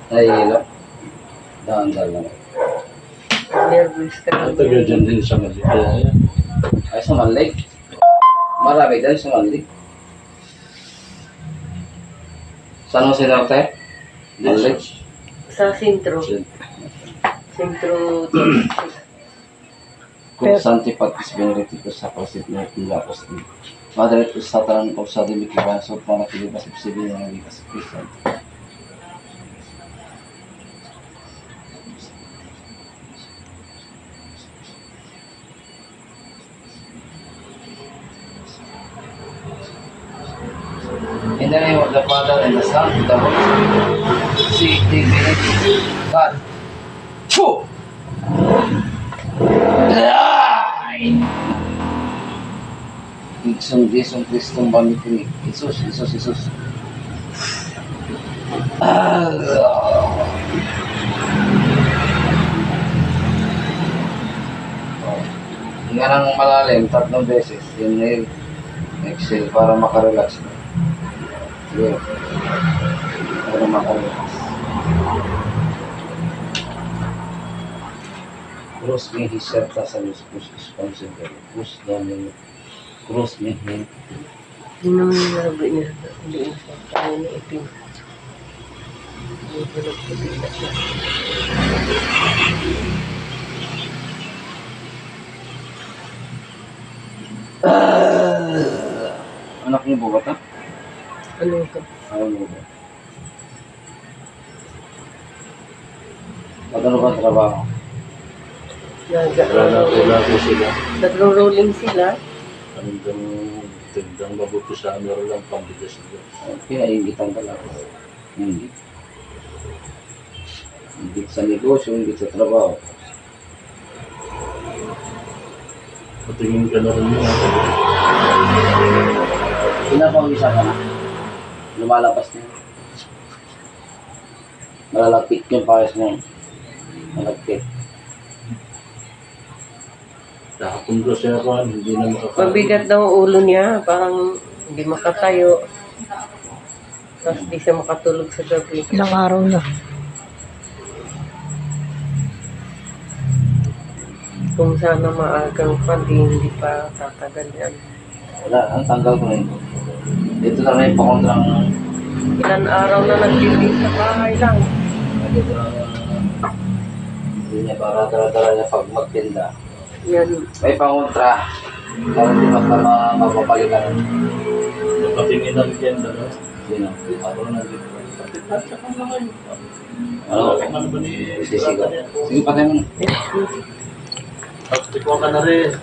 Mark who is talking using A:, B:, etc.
A: Nahihilo. Dahan-dahan lang.
B: Nervous ka lang.
C: Taga dyan din sa Maligaya.
A: Ay, sa Manlig. Marami dahil sa Manlig. Saan mo si Norte? Manlig.
B: Sa sentro. Sentro.
A: Kung santi patis beneditus sa prosit na pilapos din. Madre tus sataran o sa dimikiban so para kilibas ibsibin ng likas Kristo. In the name of the Father and the Son and the Holy Spirit. See divinity. God. Phew! Isong Kristong bamit ni Jesus. Hinga ng malalim, 3 beses. Inhale, exhale para makarelax. Sige. Para makarelax. Cross me his serta sa los push concentrate. Push down yung cross me him.
B: Hindi naman nalabi niya. Hindi na siya. Tayo na itim. Hindi ko nagpapila siya.
A: Anak niyo po ba ito?
B: Ano ka?
A: Ayaw mo ba? Magano ba trabaho?
C: Wala po sila.
B: Nagro-rolling sila.
C: Tindang mabuti sa ano lang pambigas nila.
A: Kaya ingitan ka lang. Ingit. Ingit sa negosyo, ingit sa trabaho.
C: Patingin ka na rin yun.
A: Pinapawisa ka na. Lumalabas na yun. Malalagpit yung pawis mo. Malagpit.
C: Nakapun ko siya ako, hindi na makakain.
B: Mabigat daw ang ulo niya. Parang hindi makatayo. Tapos di siya makatulog sa gabi.
D: Ilang araw na.
B: Kung sana maagang pa, hindi pa tatagal yan.
A: Wala, ang tanggal ko na yun. Dito na rin pakontrang
B: Ilan araw na naglibig sa bahay lang.
A: hindi niya para tara-tara niya pag magtinda.
B: Yan.
A: May pangontra. Para di basta mapapalitan.
C: Patingin ng genda, no?
A: Sino? Ako na dito.
C: At saka mga yun.
A: Ano?
C: Ano ba ni...
A: Sisigaw. Sige, patay mo na.
C: At ikaw ka na rin.